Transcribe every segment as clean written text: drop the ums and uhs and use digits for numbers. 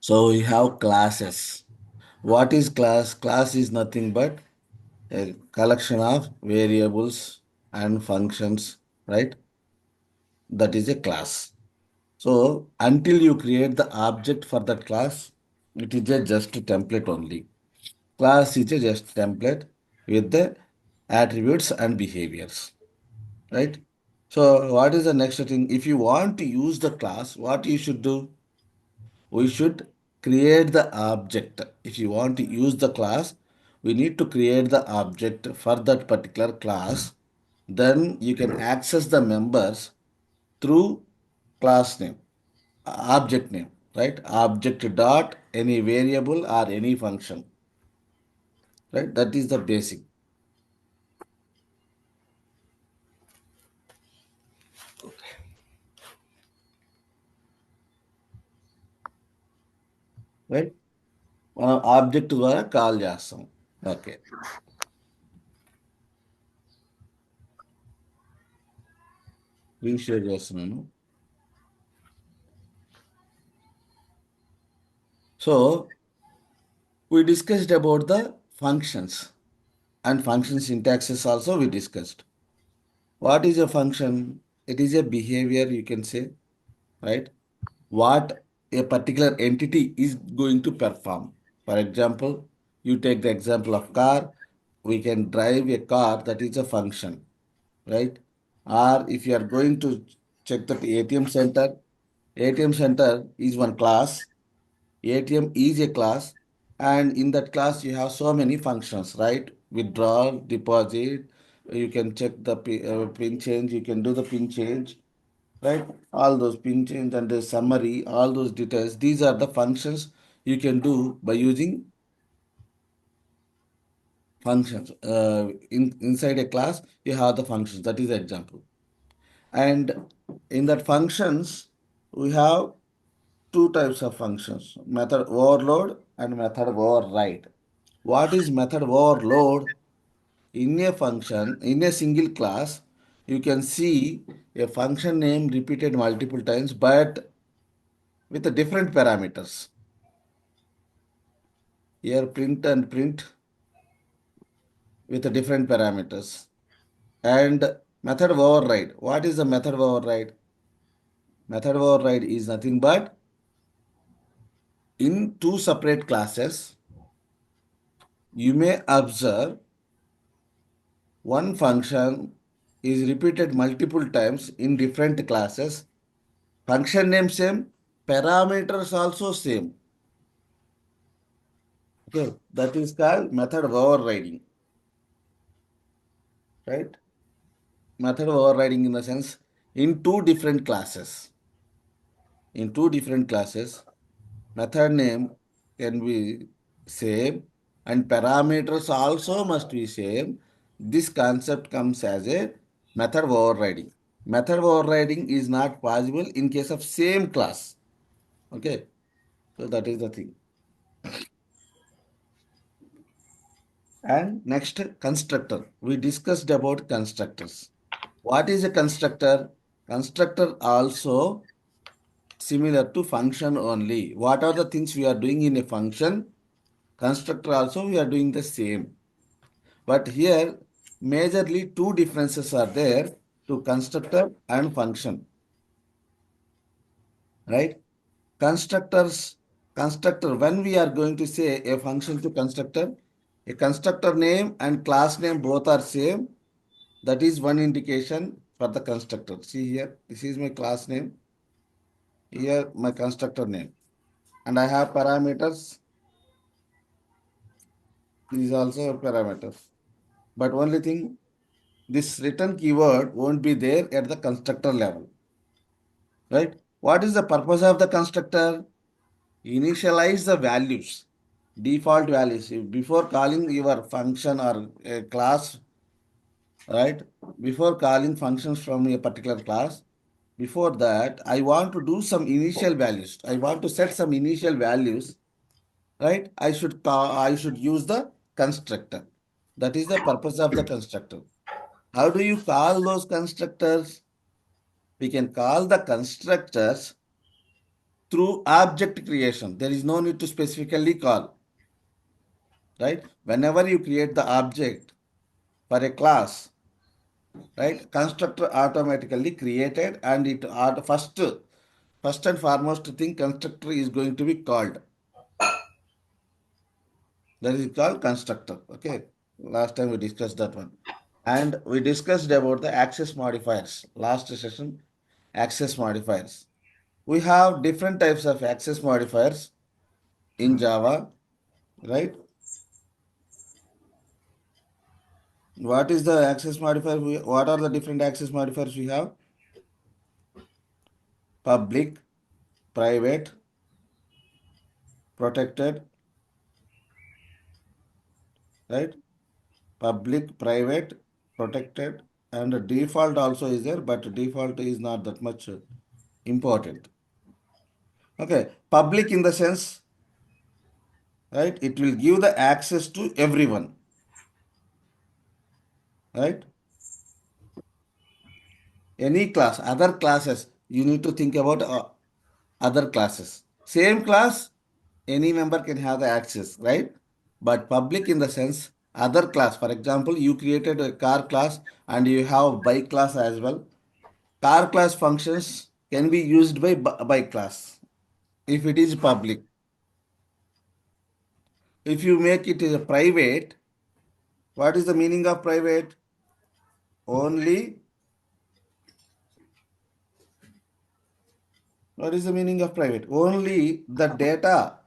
So we have classes. What is class? Class is nothing but a collection of variables and functions, right? That is a class. So until you create the object for that class, it is a just template only. Class is a just template with the attributes and behaviors, right? So what is the next thing? If you want to use the class, what you should do? We should create the object. If you want to use the class, we need to create the object for that particular class. Then you can access the members through class name, object name, right? Object dot any variable or any function, right? That is the basic, right? మనం object ద్వారా call చేస్తాం. Okay, screen share చేస్తున్నాను. So we discussed about the functions and function syntaxes also we discussed. What is a function? It is a behavior, you can say, right? What a particular entity is going to perform. For example, you take the example of car, we can drive a car, that is a function, right? Or if you are going to check the ATM center is one class, ATM is a class, and in that class you have so many functions, right? Withdrawal, deposit, you can check the pin change, you can do the pin change, right? All those pin change and the summary, all those details. These are the functions you can do by using functions. Inside a class, you have the functions. That is the example. And in that functions, we have two types of functions, method overload and method override. What is method overload? In a function, in a single class, you can see a function name repeated multiple times, but with the different parameters. Here print and print with the different parameters. And method override. What is the method override? Method override is nothing but in two separate classes, you may observe one function is repeated multiple times in different classes. Function name same, parameters also same. Okay, that is called method overriding, right? Method overriding in the sense in two different classes. In two different classes, method name can be same and parameters also must be same. This concept comes as a method overriding. Method overriding is not possible in case of same class. Okay, so that is the thing. And next, constructor. We discussed about constructors. What is a constructor? Constructor also similar to function only. What are the things we are doing in a function? Constructor also we are doing the same. But here majorly two differences are there to constructor and function, right? Constructors, constructor, when we are going to say a function to constructor, a constructor name and class name both are same. That is one indication for the constructor. See here, this is my class name. Here my constructor name. And I have parameters. These also parameters. But only thing, this return keyword won't be there at the constructor level, right? What is the purpose of the constructor? Initialize the values, default values. Before calling your function or a class, right? Before calling functions from a particular class, before that, I want to do some initial values. I want to set some initial values, right? I should use the constructor. That is the purpose of the constructor. How do you call those constructors? We can call the constructors through object creation. There is no need to specifically call, right? Whenever you create the object for a class, right, constructor automatically created, and first and foremost thing, constructor is going to be called. That is called constructor. Okay. Last time we discussed that one. And we discussed about the access modifiers. Last session, access modifiers. We have different types of access modifiers in Java, right? What is the access modifier? What are the different access modifiers we have? Public, private, protected, right? Public, private, protected, and default also is there, but default is not that much important. Okay, public in the sense, right? It will give the access to everyone, right? Any class, other classes, you need to think about other classes. Same class, any member can have the access, right? But public in the sense, other class. For example, you created a car class and you have bike class as well. Car class functions can be used by bike class if it is public. If you make it a private, what is the meaning of private? Only, what is the meaning of private? Only the data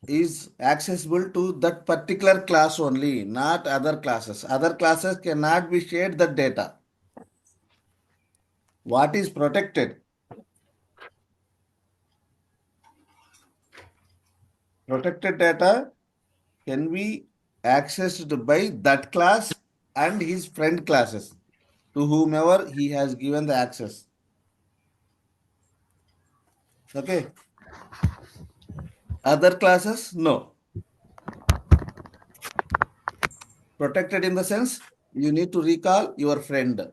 is accessible to that particular class only, not other classes. Other classes cannot be shared that data. What is protected? Protected data can be accessed by that class and his friend classes to whomever he has given the access. Okay. Other classes, no. Protected in the sense you need to recall your friend.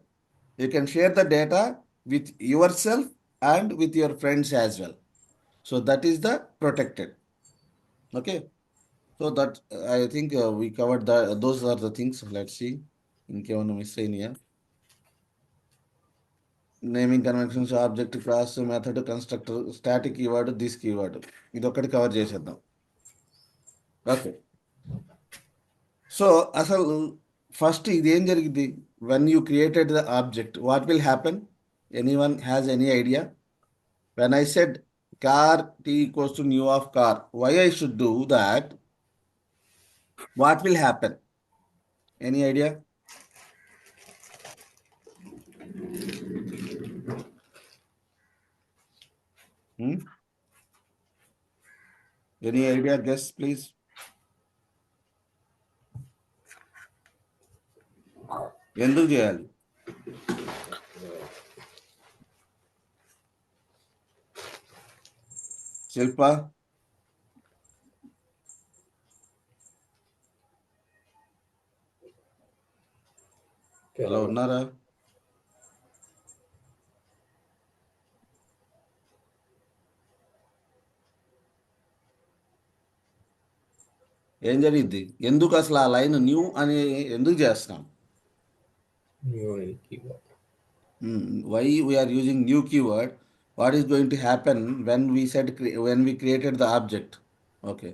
You can share the data with yourself and with your friends as well. So that is the protected. Okay. So that I think we covered those are the things. Let's see. ఇంకేమన్నా miss అయినాయా? Naming conventions, object, class, method, constructor, static keyword, this keyword, ఇది ఒక్కటి cover చేసేద్దాం. Okay. So అసలు first ఇది ఏం జరిగింది? When you created the object, what will happen? Anyone has any idea? When I said car t equals to new of car, why I should do that? What will happen? Any idea? Hmm? Any idea? Guess, please. ఎందుకు చేయాలి? శిల్ప, hello, ఉన్నారా? ఏం జరిగింది? ఎందుకు అసలు ఆ line new అని ఎందుకు చేస్తున్నాం? Why we are using new keyword? What is going to happen when we said when we created the object? Okay.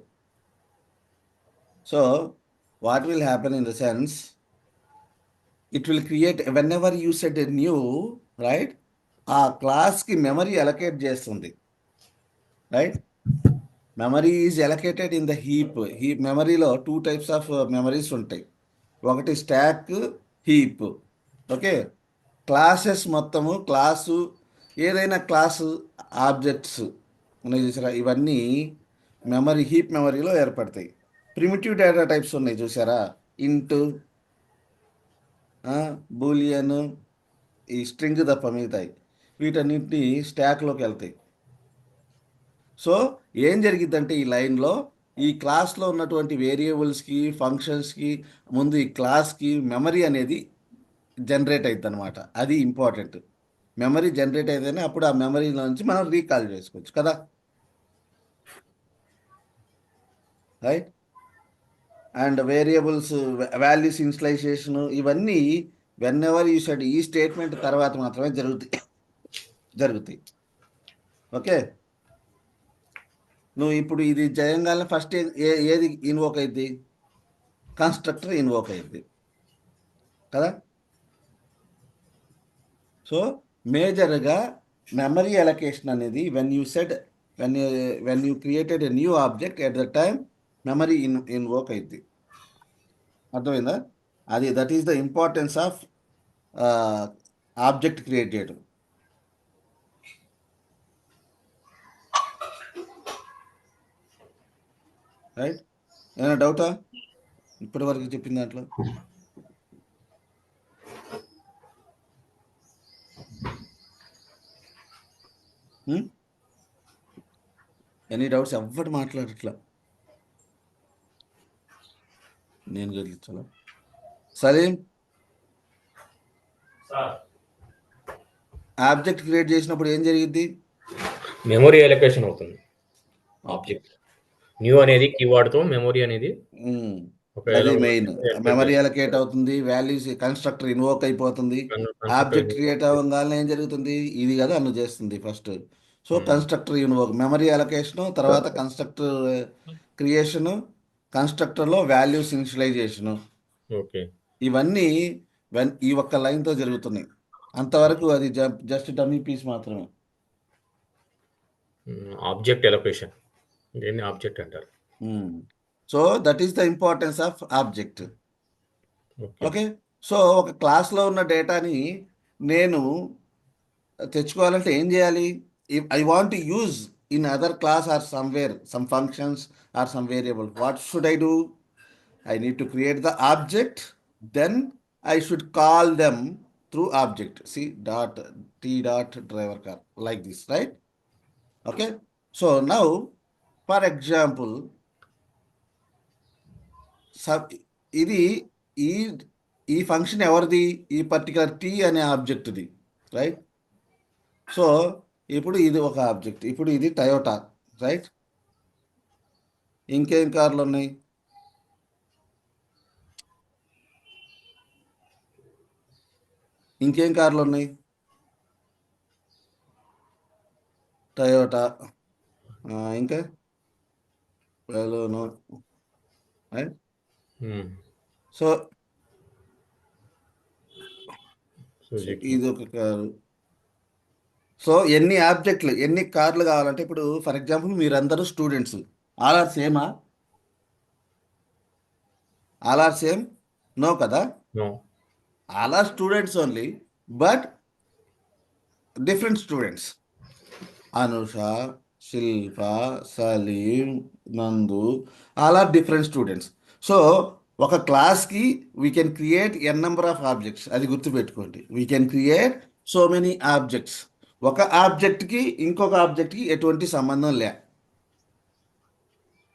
So what will happen in the sense, it will create whenever you set a new, right? ఆ క్లాస్కి memory allocate చేస్తుంది, right? Memory is allocated in the heap. మెమరీలో two types of memories ఉంటాయి. ఒకటి stock, heap. Okay. Classes మొత్తము class, ఏదైనా class objects ఉన్నాయి చూసారా, ఇవన్నీ హీప్ మెమరీలో ఏర్పడతాయి. ప్రిమిటివ్ డేటా టైప్స్ ఉన్నాయి చూసారా, ఇంట్, బూలియన్, ఈ స్ట్రింగ్ తప్ప మిగతాయి వీటన్నింటినీ స్టాక్లోకి వెళ్తాయి. సో ఏం జరిగిద్దంటే ఈ లైన్లో ఈ క్లాస్లో ఉన్నటువంటి వేరియబుల్స్కి, ఫంక్షన్స్కి ముందు ఈ క్లాస్కి మెమరీ అనేది జనరేట్ అవుతుంది అనమాట. అది ఇంపార్టెంట్. మెమరీ జనరేట్ అయితేనే అప్పుడు ఆ మెమరీలో నుంచి మనం రీకాల్ చేసుకోవచ్చు కదా. రైట్. అండ్ వేరియబుల్స్ వాల్యూస్ ఇన్స్లైజేషన్ ఇవన్నీ వెన్ ఎవర్ యూ సెడ్ ఈ స్టేట్మెంట్ తర్వాత మాత్రమే జరుగుతాయి. ఓకే. నువ్వు ఇప్పుడు ఇది జయంగానే ఫస్ట్ ఏది ఇన్వోక్ అయింది? కన్స్ట్రక్టర్ ఇన్వోక్ అయింది కదా. సో మేజర్గా మెమరీ అలొకేషన్ అనేది when you created a new object at the time memory invoke అయింది. అర్థమైందా? That is the importance of object create చేయడం. రైట్. ఏమైనా డౌటా ఇప్పటి వరకు చెప్పిన దాంట్లో? Any doubts? ఎవ్వరు మాట్లాడట్లా. నేను గెలిచాలా? సలీం, ఆబ్జెక్ట్ క్రియేట్ చేసినప్పుడు ఏం జరిగింది? మెమరీ అలొకేషన్ అవుతుంది. ఆబ్జెక్ట్ న్యూ అనేది కీవర్డ్తో మెమరీ అనేది అది మెయిన్. మెమరీ అలొకేట్ అవుతుంది, వాల్యూస్ కన్స్ట్రక్టర్ ఇన్వోక్ అయిపోతుంది. ఆబ్జెక్ట్ క్రియేట్ అవ్వగానే ఏం జరుగుతుంది? ఇది కదా అను చేస్తుంది first. So constructor invoke, memory allocation, తర్వాత కన్స్ట్రక్టర్ క్రియేషను, కన్స్ట్రక్టర్లో వాల్యూస్ ఇనిషియలైజేషను, ఇవన్నీ ఈ ఒక్క లైన్తో జరుగుతున్నాయి. అంతవరకు అది జస్ట్ డమ్మీ పీస్ మాత్రమే. ఆబ్జెక్ట్ అలొకేషన్ దీన్ని ఆబ్జెక్ట్ అంటారు. So that is the importance of object. Okay. So ఒక క్లాస్లో ఉన్న డేటాని నేను తెచ్చుకోవాలంటే ఏం చేయాలి? If I want to use in other class or somewhere some functions or some variable, what should I do? I need to create the object, then I should call them through object. See, t dot driver car, like this, right? Okay. So now, for example, ఇది ఈ function ఎవరిది? ఈ particular tea అనే ఆబ్జెక్ట్ది, right? So ఇప్పుడు ఇది ఒక object. ఇప్పుడు ఇది టయోటా, రైట్? ఇంకేం కార్లు ఉన్నాయి? ఇంకేం కార్లు ఉన్నాయి? టయోటా, ఇంకా బెలూను, సో ఇది ఒక కారు. సో ఎన్ని ఆబ్జెక్ట్లు, ఎన్ని కార్లు కావాలంటే, ఇప్పుడు ఫర్ ఎగ్జాంపుల్ మీరందరూ స్టూడెంట్స్. ఆల్ ఆర్ సేమా? All are same? నో కదా. All are students only, but different students. Anusha, Shilpa, Saleem, Nandu, all are different students. So ఒక క్లాస్కి we can create n number of objects. అది గుర్తుపెట్టుకోండి. We can create so many objects. ఒక ఆబ్జెక్ట్కి ఇంకొక ఆబ్జెక్ట్కి ఎటువంటి సంబంధం లే.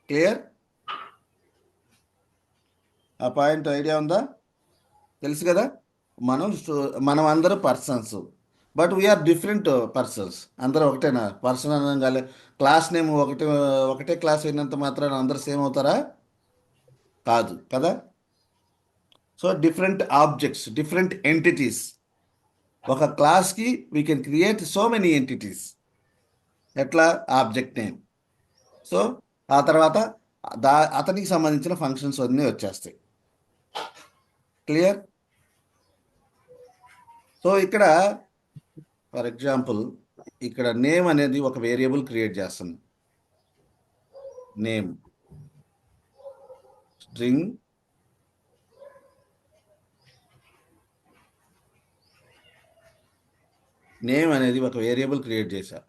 క్లియర్? ఆ పాయింట్ ఐడియా ఉందా? తెలుసు కదా. మనం అందరూ persons, but we are different persons. అందరూ ఒకటేనా? పర్సన్ అనగానే క్లాస్ నేమ్ ఒకటే క్లాస్ అయినంత మాత్రాన అందరూ సేమ్ అవుతారా? కాదు కదా. So different objects, different entities. ఒక క్లాస్కి we can create so many entities. ఎట్లా? Object name. సో ఆ తర్వాత అతనికి సంబంధించిన ఫంక్షన్స్ అన్నీ వచ్చేస్తాయి. క్లియర్? సో ఇక్కడ ఫర్ ఎగ్జాంపుల్ ఇక్కడ నేమ్ అనేది ఒక వేరియబుల్ క్రియేట్ చేస్తుంది. నేమ్ స్ట్రింగ్ నేమ్ అనేది ఒక వేరియబుల్ క్రియేట్ చేశా.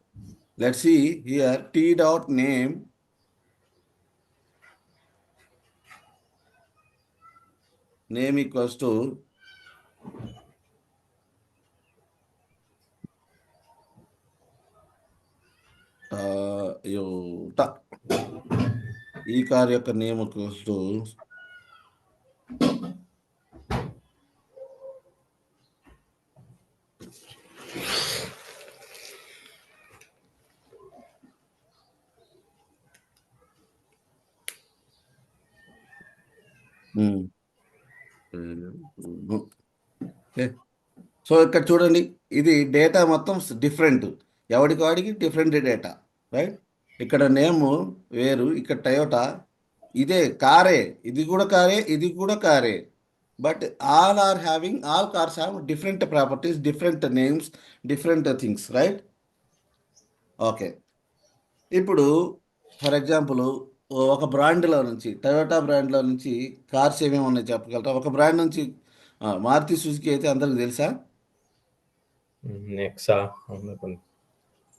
Let's see here t dot name equals to ఈ కార్ యొక్క నేమ్ ఈక్వల్స్ టు ఓకే. సో ఇక్కడ చూడండి, ఇది డేటా మొత్తం డిఫరెంట్, ఎవరికి వాడికి డిఫరెంట్ డేటా, రైట్. ఇక్కడ నేము వేరు, ఇక్కడ టయోటా, ఇదే కారే, ఇది కూడా కారే, ఇది కూడా కారే, but all cars have different properties, different names, different things, right. Okay. ఇప్పుడు ఫర్ ఎగ్జాంపుల్ ఒక బ్రాండ్లో నుంచి, టయోటా బ్రాండ్లో నుంచి కార్స్ ఏమేమి ఉన్నాయి చెప్పగలరా? ఒక బ్రాండ్ నుంచి మారుతి సుజుకి అయితే అందరికి తెలుసా? నెక్సా అనుకుంది.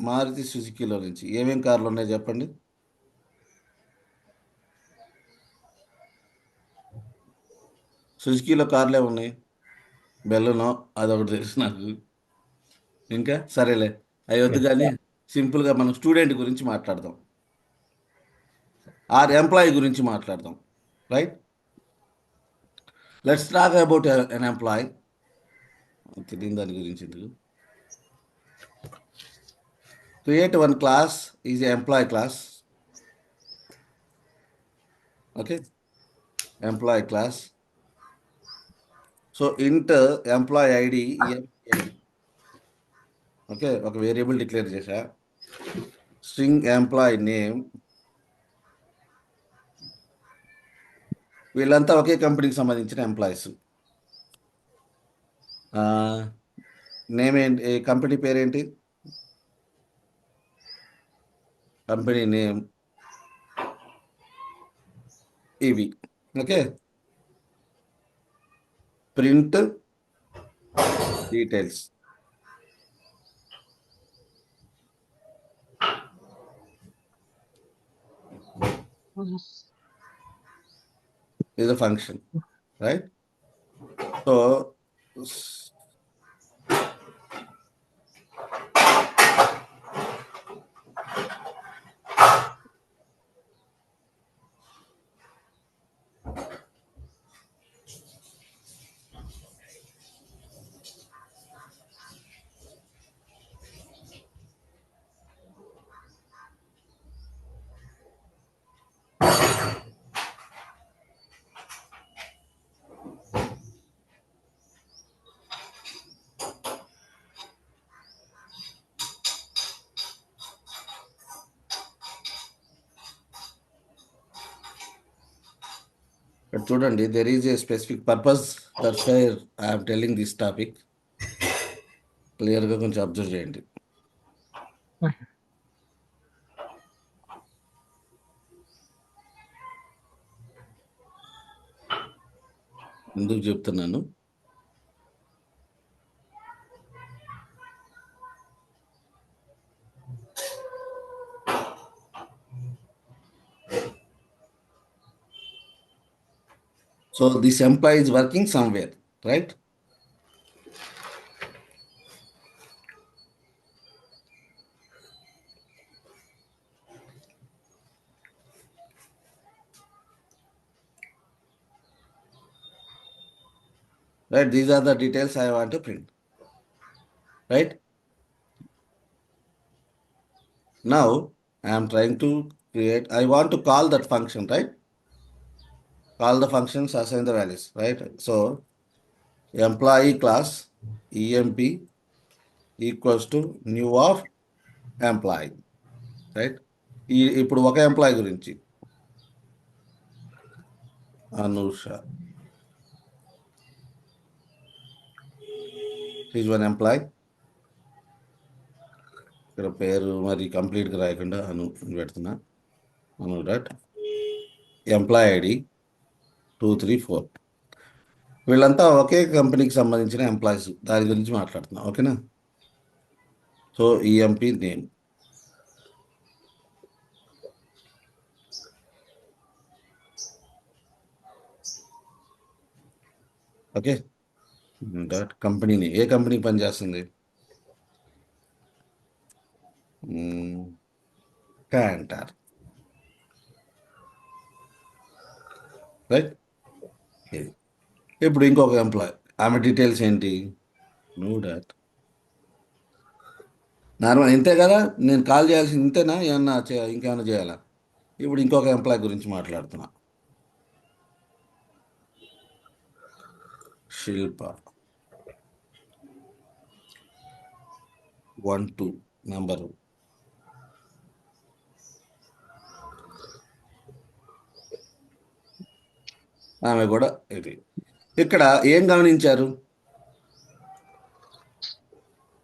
మారుతి సుజుకిలో నుంచి ఏమేమి కార్లు ఉన్నాయి చెప్పండి. సుజుకిలో కార్లే ఉన్నాయి, బెల్లనో అదొకటి తెలుసు నాకు. ఇంకా సరేలే, అవి వద్దు కానీ సింపుల్గా మనం స్టూడెంట్ గురించి మాట్లాడదాం, ఆర్ ఎంప్లాయీ గురించి మాట్లాడదాం, right. Let's talk about an employee. తెలియని దాని గురించి ఎందుకు. Create one class is employee class. Okay, employee class. So ఇంట్ ఎంప్లాయీ ఐడి, ఓకే, ఒక వేరియబుల్ డిక్లేర్ చేశా. String employee name. వీళ్ళంతా ఒకే కంపెనీకి సంబంధించిన ఎంప్లాయీస్. నేమ్ ఏంటి, కంపెనీ పేరేంటి, కంపెనీ నేమ్, ఇవి. Okay, print details. is a function, right? So but చూడండి, there is a specific purpose, that's why I am telling this topic. క్లియర్గా కొంచెం అబ్జర్వ్ చేయండి. ఎందుకు చెప్తున్నాను, so this employee is working somewhere, right? Right, these are the details I want to print, right? Now I am trying to create, I want to call that function, right? Call the functions, assign the values, right? So employee class emp equals to new of employee, right? ఇప్పుడు ఒక employee గురించి, Anusha is one employee. ఇక్కడ పేరు మరి కంప్లీట్గా రాయకుండా అను పెడుతున్నా, అను dot employee ID 234. వీళ్ళంతా ఒకే కంపెనీకి సంబంధించిన ఎంప్లాయీస్, దాని గురించి మాట్లాడుతున్నా, ఓకేనా. So EMP name, okay, dot కంపెనీని, ఏ కంపెనీకి పనిచేస్తుంది, క్యాంటర్, రైట్. ఇప్పుడు ఇంకొక ఎంప్లాయ్, ఆమె డీటెయిల్స్ ఏంటి, నో డాట్ నార్మల్ ఇంతే కదా, నేను కాల్ చేయాల్సింది ఇంతేనా, ఏమన్నా ఇంకేమన్నా చేయాలా? ఇప్పుడు ఇంకొక ఎంప్లాయ్ గురించి మాట్లాడుతున్నా, Shilpa. 1 2 నెంబరు. ఆమె కూడా ఇది. ఇక్కడ ఏం గమనించారు?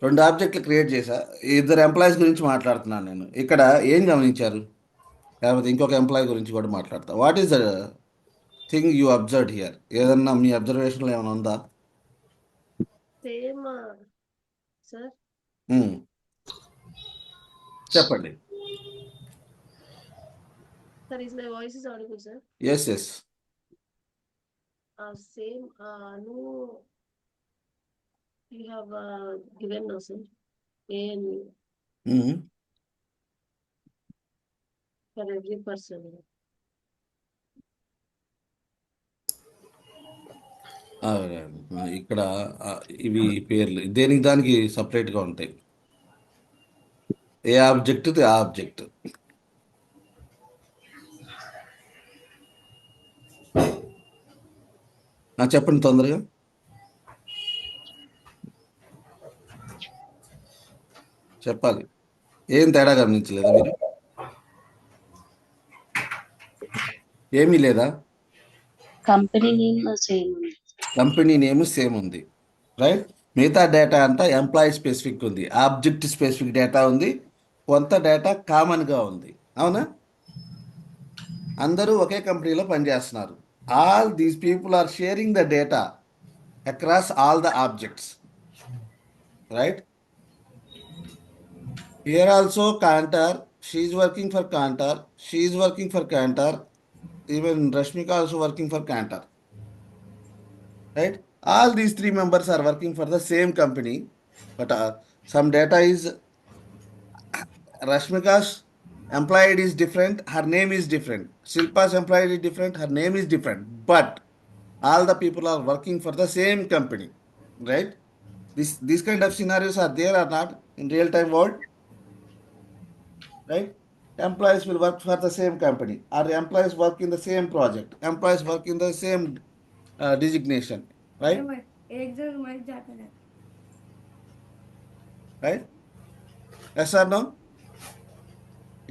2 ఆబ్జెక్టులు క్రియేట్ చేశా. 2 ఎంప్లాయీస్ గురించి మాట్లాడుతున్నాను నేను. ఇక్కడ ఏం గమనించారు? లేకపోతే ఇంకొక ఎంప్లాయీ గురించి కూడా మాట్లాడతా. What is the thing you observe here? ఏదన్నా మీ అబ్జర్వేషన్లో ఏమైనా ఉందా? Same sir. చెప్పండి. Sir, is my voice is audible, sir? Yes yes. Same. No, you have given no, sir. And for every person. ఇక్కడ ఇవి పేర్లు దేనికి దానికి సపరేట్గా ఉంటాయి. ఏ ఆబ్జెక్ట్ ఆ ఆబ్జెక్ట్. చెప్పండి తొందరగా. చెప్పాలి. ఏం తేడా గమనించలేదా మీరు? ఏమీ లేదా? కంపెనీ నేమ్ సేమ్ ఉంది. కంపెనీ నేమ్ సేమ్ ఉంది, రైట్. మిగతా డేటా అంతా ఎంప్లాయీ స్పెసిఫిక్ ఉంది, ఆబ్జెక్ట్ స్పెసిఫిక్ డేటా ఉంది, కొంత డేటా కామన్గా ఉంది. అవునా? అందరూ ఒకే కంపెనీలో పనిచేస్తున్నారు. All these people are sharing the data across all the objects, right. Here also Kantar, she is working for Kantar, she is working for Kantar, even Rashmika also working for Kantar, right? All these 3 members are working for the same company, but some data is Rashmika's employee is different, her name is different. Shilpa's employee is different, her name is different, but all the people are working for the same company, right? These kind of scenarios are there or not in real time world? Right? Employees will work for the same company, or employees work in the same project, employees work in the same designation, right? Right? Yes or no?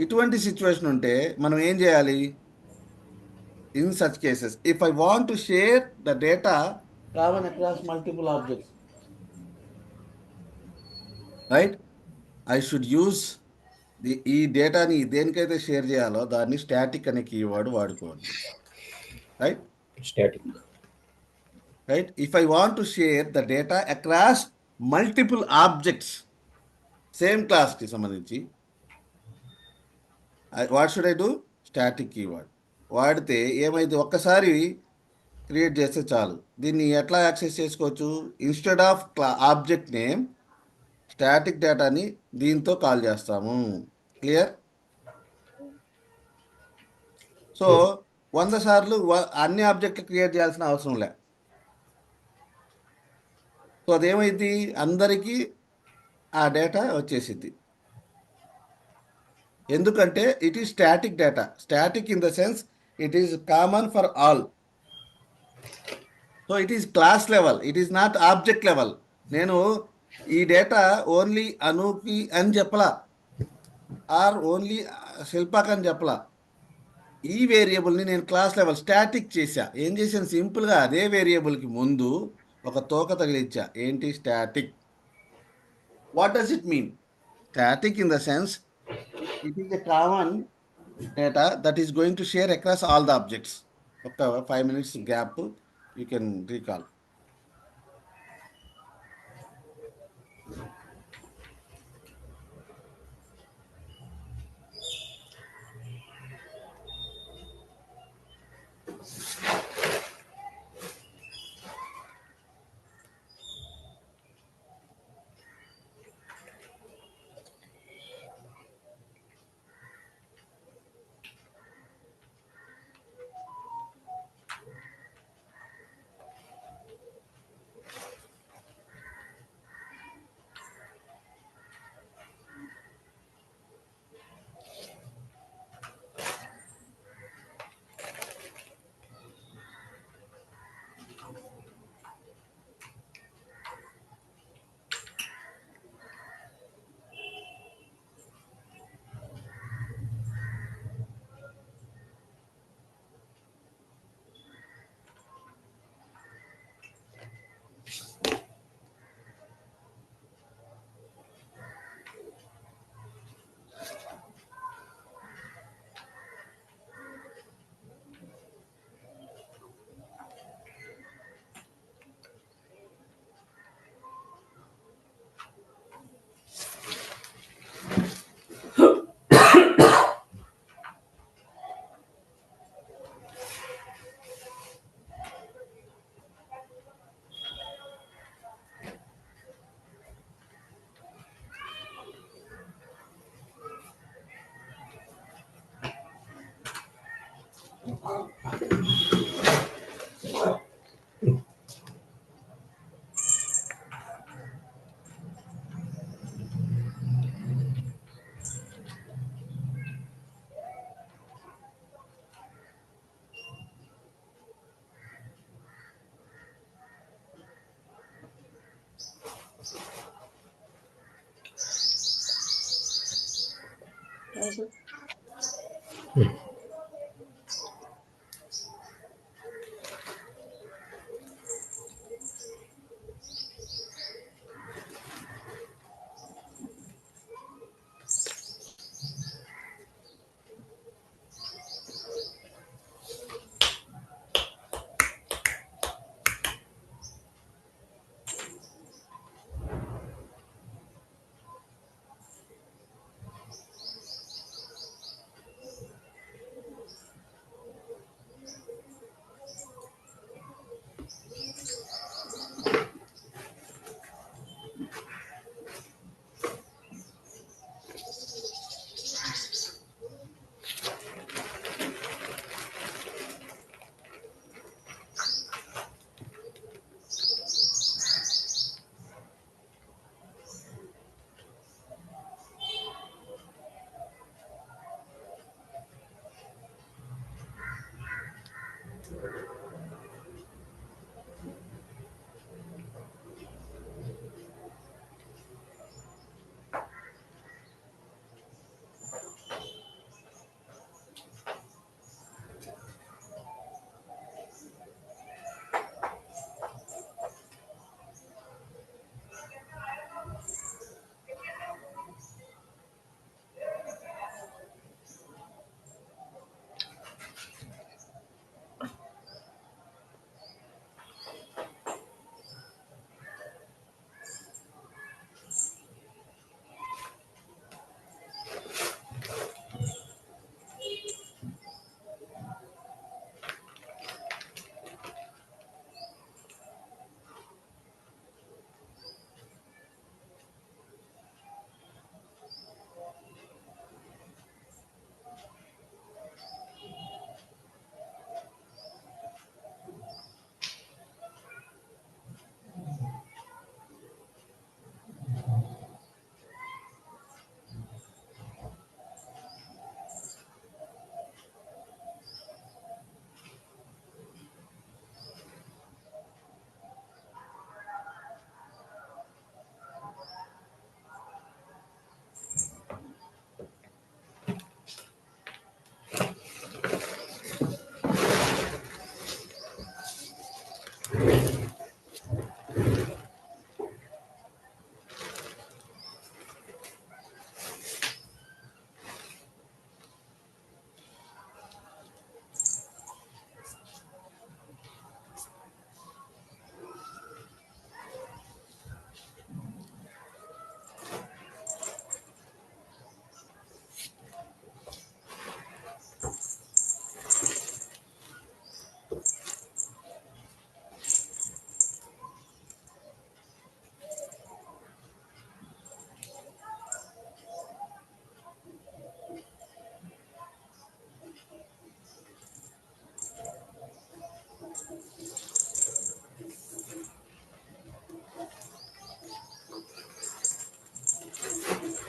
ఇటువంటి situation ఉంటే మనం ఏం చేయాలి? In such cases, if I want to share the data common across multiple objects, right, I should use ఈ డేటాని దేనికైతే share చేయాలో దాన్ని static అనే కీవర్డ్ వాడుకోవాలి, right? Static, right? If I want to share the data across multiple objects, same class కి సంబంధించి, what should I do? Static keyword వాడితే ఏమైతే ఒక్కసారి క్రియేట్ చేస్తే చాలు. దీన్ని ఎట్లా యాక్సెస్ చేసుకోవచ్చు? Instead of object name, static డేటాని దీంతో కాల్ చేస్తాము. క్లియర్? సో 100 సార్లు అన్ని ఆబ్జెక్టులు క్రియేట్ చేయాల్సిన అవసరం లే. సో అదేమైంది? అందరికీ ఆ డేటా వచ్చేసింది. ఎందుకంటే it is static data. Static in the sense it is common for all. So it is class level, it is not object level. నేను ఈ డేటా ఓన్లీ అనుకి అని చెప్పలా, ఆర్ ఓన్లీ శిల్పాక్ అని చెప్పలా. ఈ వేరియబుల్ని నేను క్లాస్ లెవెల్ స్టాటిక్ చేశా. ఏం చేశాను? సింపుల్గా అదే వేరియబుల్కి ముందు ఒక తోక తగిలిచ్చా. ఏంటి? Static. What does it mean? Static in the sense it is a common data that is going to share across all the objects. ఒక 5 minutes gap you can recall. Yes, sir.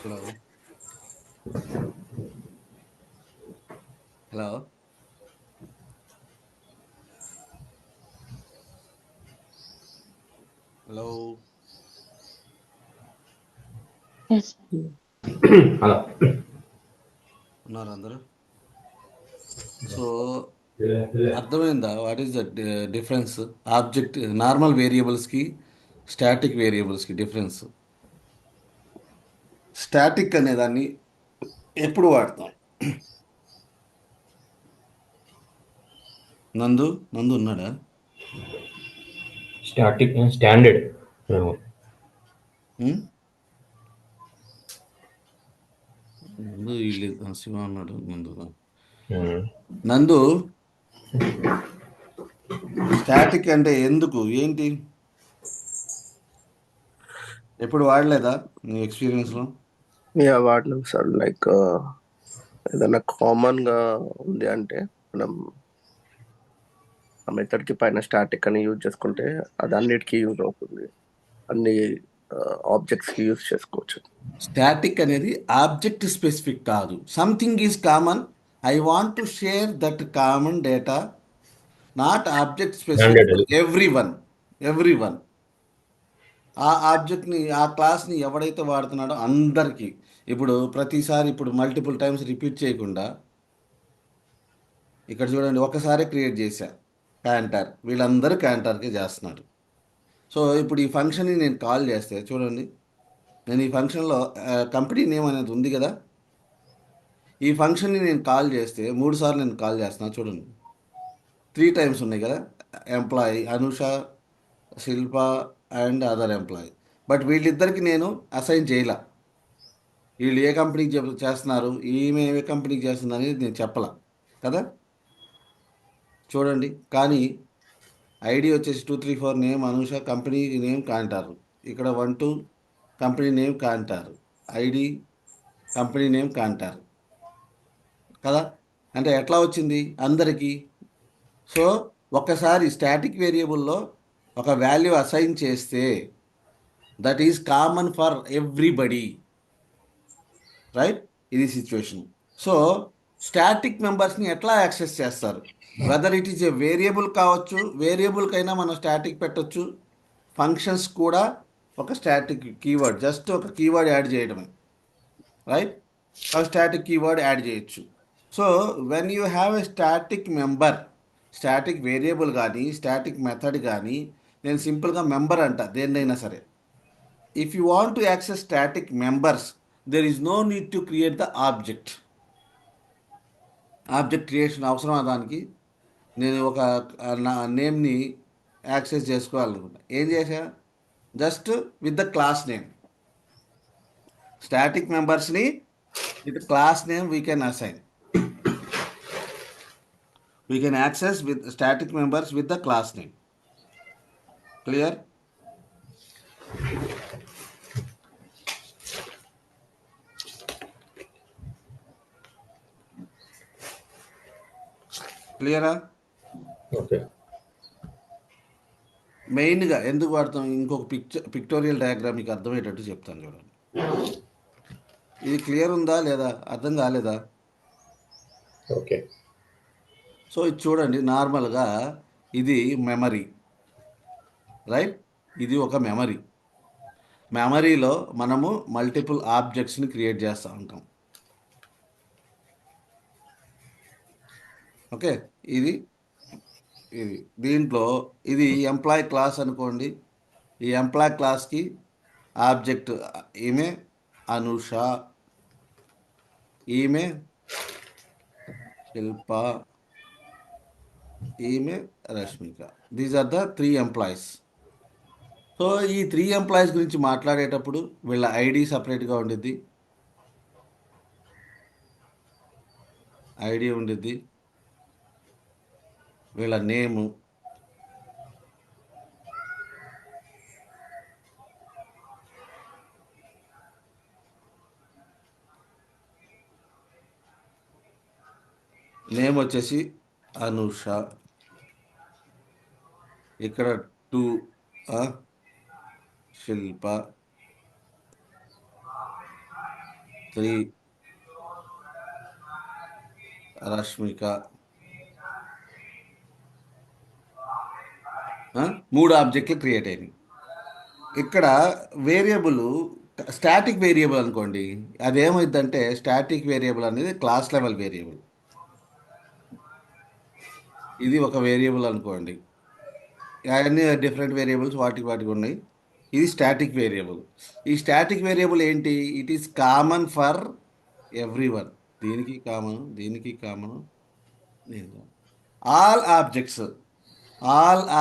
Hello. Hello. Hello. Yes. అలా ఉన్నారు అందరూ? So అర్థమైందా? What is the difference? Object normal వేరియబుల్స్కి static వేరియబుల్స్కి difference. Static అనేదాన్ని ఎప్పుడు వాడతాం? నందు నందు ఉన్నాడా? Standard um? నందు వీళ్ళు శివ ఉన్నాడు. నందు స్టాటిక్ అంటే ఎందుకు ఏంటి ఎప్పుడు వాడలేదా నీ ఎక్స్పీరియన్స్లో? వాడినాం సార్. లైక్ ఏదైనా కామన్ గా ఉంది అంటే మనం ఆ మెథడ్కి పైన స్టాటిక్ అని యూజ్ చేసుకుంటే అది అన్నిటికీ యూజ్ అవుతుంది, అన్ని ఆబ్జెక్ట్స్కి యూజ్ చేసుకోవచ్చు. స్టాటిక్ అనేది ఆబ్జెక్ట్ స్పెసిఫిక్ కాదు. Something is common, I want to share that common data, not object specific Standard అది. Every one. ఆ ఆబ్జెక్ట్ని, ఆ క్లాస్ని ఎవడైతే వాడుతున్నాడో అందరికీ. ఇప్పుడు ప్రతిసారి ఇప్పుడు మల్టిపుల్ టైమ్స్ రిపీట్ చేయకుండా, ఇక్కడ చూడండి ఒకసారి క్రియేట్ చేశా క్యాంటర్, వీళ్ళందరూ క్యాంటర్కి చేస్తున్నారు. సో ఇప్పుడు ఈ ఫంక్షన్ని నేను కాల్ చేస్తే చూడండి, నేను ఈ ఫంక్షన్లో కంపెనీ నేమ్ అనేది ఉంది కదా, ఈ ఫంక్షన్ని నేను కాల్ చేస్తే 3 సార్లు నేను కాల్ చేస్తున్నా చూడండి, 3 టైమ్స్ ఉన్నాయి కదా, employee Anusha, Shilpa and other employee. But వీళ్ళిద్దరికి నేను అసైన్ చేయలే, వీళ్ళు ఏ కంపెనీకి చేస్తున్నారు, ఈమె ఏ కంపెనీకి చేస్తుంది అనేది నేను చెప్పలా కదా. చూడండి, కానీ ఐడి వచ్చేసి 2 3 4 నేమ్ అనుష, కంపెనీ నేమ్ కాంటారు, ఇక్కడ 1 2 కంపెనీ నేమ్ కాంటారు, ఐడి కంపెనీ నేమ్ కాంటారు కదా. అంటే ఎట్లా వచ్చింది అందరికీ? సో ఒక్కసారి స్టాటిక్ వేరియబుల్లో ఒక వాల్యూ అసైన్ చేస్తే that is common for everybody, right? ఇది సిచ్యువేషన్. సో స్టాటిక్ మెంబర్స్ని ఎట్లా యాక్సెస్ చేస్తారు? Whether it is a variable కావచ్చు, వేరియబుల్కైనా మనం స్టాటిక్ పెట్టొచ్చు, ఫంక్షన్స్ కూడా ఒక స్టాటిక్ కీవర్డ్, జస్ట్ ఒక కీవర్డ్ యాడ్ చేయడమే, రైట్? ఒక స్టాటిక్ కీవర్డ్ యాడ్ చేయొచ్చు. So when you have a static member, static variable కానీ స్టాటిక్ మెథడ్ కానీ, నేను సింపుల్గా మెంబర్ అంట దేన్నైనా సరే. If you want to access static members, there is no need to create the object. Object creation అవసరమా దానికి? నేను ఒక నా నేమ్ని యాక్సెస్ చేసుకోవాలనుకుంటా, ఏం చేసా? Just with the class name, static మెంబర్స్ని with class name we can assign, we can access with static members with the class name. Clear? క్లియరా? ఓకే. మెయిన్గా ఎందుకు వాడతాం, ఇంకొక పిక్టోరియల్ డయాగ్రామ్ మీకు అర్థమయ్యేటట్టు చెప్తాను చూడండి. ఇది క్లియర్ ఉందా లేదా, అర్థం కాలేదా? ఓకే. సో ఇది చూడండి, నార్మల్గా ఇది మెమరీ, రైట్? ఇది ఒక మెమరీ. మెమరీలో మనము మల్టిపుల్ ఆబ్జెక్ట్స్ని క్రియేట్ చేస్తూ ఉంటాం. ఓకే, ఇది దీంట్లో ఇది ఎంప్లాయ్ క్లాస్ అనుకోండి. ఈ ఎంప్లాయ్ క్లాస్కి ఆబ్జెక్ట్ ఈమె అనుష, ఈమె శిల్ప, ఈమె Rashmika. These are the 3 employees. So ఈ 3 ఎంప్లాయీస్ గురించి మాట్లాడేటప్పుడు వీళ్ళ ఐడి సపరేట్గా ఉండిద్ది, ఐడి ఉండిద్ది, వీళ్ళ నేము, నేమ్ వచ్చేసి అనుష, ఇక్కడ 2 శిల్ప, 3 రష్మిక, 3 ఆబ్జెక్ట్లు క్రియేట్ అయినాయి. ఇక్కడ వేరియబుల్ స్టాటిక్ వేరియబుల్ అనుకోండి, అదేమైందంటే స్టాటిక్ వేరియబుల్ అనేది క్లాస్ లెవెల్ వేరియబుల్. ఇది ఒక వేరియబుల్ అనుకోండి, అన్ని డిఫరెంట్ వేరియబుల్స్ వాటికి ఉన్నాయి. ఇది స్టాటిక్ వేరియబుల్. ఈ స్టాటిక్ వేరియబుల్ ఏంటి? It is common for every one. దీనికి కామన్, దీనికి common, all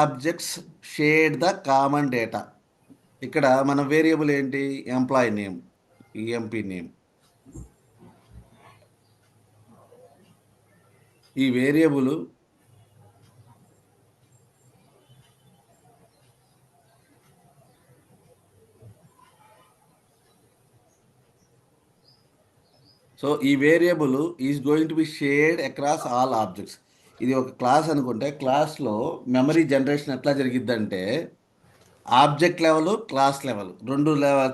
objects share the common data. ఇక్కడ మన వేరియబుల్ ఏంటి? Employee name, EMP name. ఈ వేరియబుల్ సో ఈ variable is going to be shared across all objects. ఇది ఒక క్లాస్ అనుకుంటే క్లాస్లో మెమరీ జనరేషన్ ఎట్లా జరిగిద్దంటే object level, class level,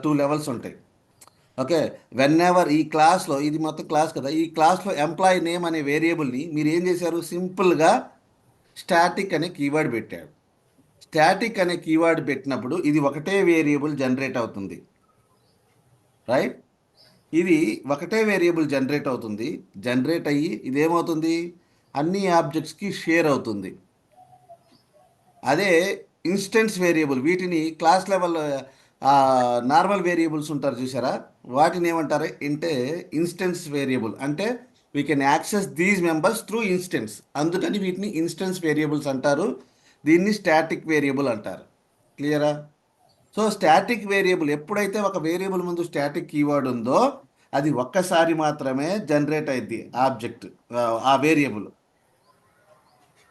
two levels ఉంటాయి. ఓకే, వెన్ ఎవర్ ఈ క్లాస్లో, ఇది మొత్తం క్లాస్ కదా, ఈ క్లాస్లో ఎంప్లాయీ నేమ్ అనే వేరియబుల్ని మీరు ఏం చేశారు, సింపుల్గా స్టాటిక్ అనే కీవర్డ్ పెట్టాడు. స్టాటిక్ అనే కీవర్డ్ పెట్టినప్పుడు ఇది ఒకటే వేరియబుల్ జనరేట్ అవుతుంది, రైట్? ఇది ఒకటే వేరియబుల్ జనరేట్ అవుతుంది. జనరేట్ అయ్యి ఇదేమవుతుంది, అన్ని ఆబ్జెక్ట్స్కి షేర్ అవుతుంది. అదే ఇన్స్టెన్స్ వేరియబుల్, వీటిని క్లాస్ లెవెల్ నార్మల్ వేరియబుల్స్ ఉంటారు చూసారా, వాటిని ఏమంటారు అంటే ఇన్స్టెన్స్ వేరియబుల్. అంటే we can access these members through instance, అందుకని వీటిని ఇన్స్టెన్స్ వేరియబుల్స్ అంటారు. దీన్ని స్టాటిక్ వేరియబుల్ అంటారు. క్లియరా? సో స్టాటిక్ వేరియబుల్, ఎప్పుడైతే ఒక వేరియబుల్ ముందు స్టాటిక్ కీవర్డ్ ఉందో అది ఒక్కసారి మాత్రమే జనరేట్ అయింది ఆబ్జెక్ట్, ఆ వేరియబుల్.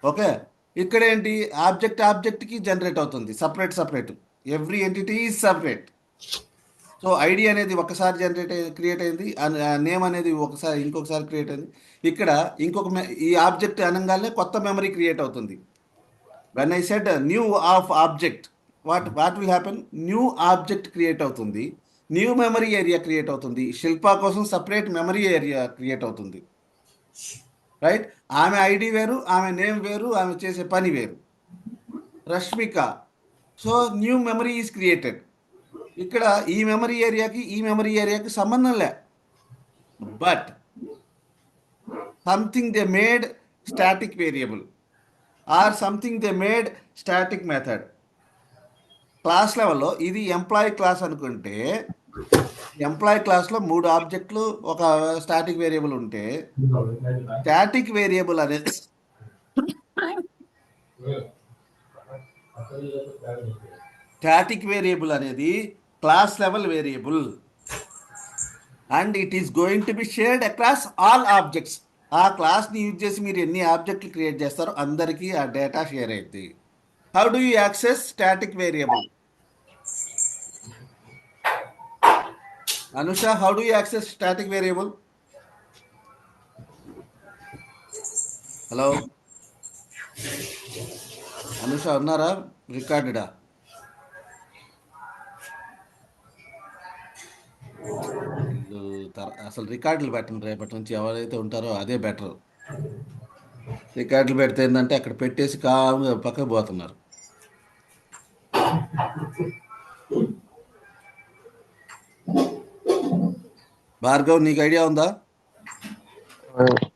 ఓకే, ఇక్కడ ఏంటి, ఆబ్జెక్ట్కి జనరేట్ అవుతుంది separate. Every entity is separate. So ID అనేది ఒకసారి క్రియేట్ అయింది, నేమ్ అనేది ఇంకొకసారి క్రియేట్ అయింది. ఇక్కడ ఈ ఆబ్జెక్ట్ అనగానే కొత్త మెమరీ క్రియేట్ అవుతుంది. When I said new of object, what will happen, new object create అవుతుంది, న్యూ మెమరీ ఏరియా క్రియేట్ అవుతుంది. శిల్ప కోసం సపరేట్ మెమరీ ఏరియా క్రియేట్ అవుతుంది, రైట్? ఆమె ఐడి వేరు, ఆమె నేమ్ వేరు, ఆమె చేసే పని వేరు. Rashmika, so new memory is created. ఇక్కడ ఈ మెమరీ ఏరియాకి సంబంధం లే, but something they made static variable or something they made static method. Class లెవెల్లో ఇది ఎంప్లాయీ క్లాస్ అనుకుంటే, ఎంప్లాయీ క్లాస్లో 3 ఆబ్జెక్టులు, ఒక స్టాటిక్ వేరియబుల్ ఉంటే, స్టాటిక్ వేరియబుల్ అనేది class level variable and it is going to be shared across all objects. ఆ క్లాస్ని use చేసి మీరు ఎన్ని ఆబ్జెక్టులు క్రియేట్ చేస్తారో అందరికీ ఆ డేటా షేర్ అవుతుంది. How do you access static variable? Anusha, how do you access static variable? Hello Anusha, ఉన్నారా? రికార్డెడా? అసలు రికార్డులు పెట్టండి, రేపటి నుంచి ఎవరైతే ఉంటారో అదే బెటర్. రికార్డులు పెడితే ఏంటంటే అక్కడ పెట్టేసి కామ్గా పక్కకు పోతున్నారు. భార్గవ్, నీకు ఐడియా ఉందా?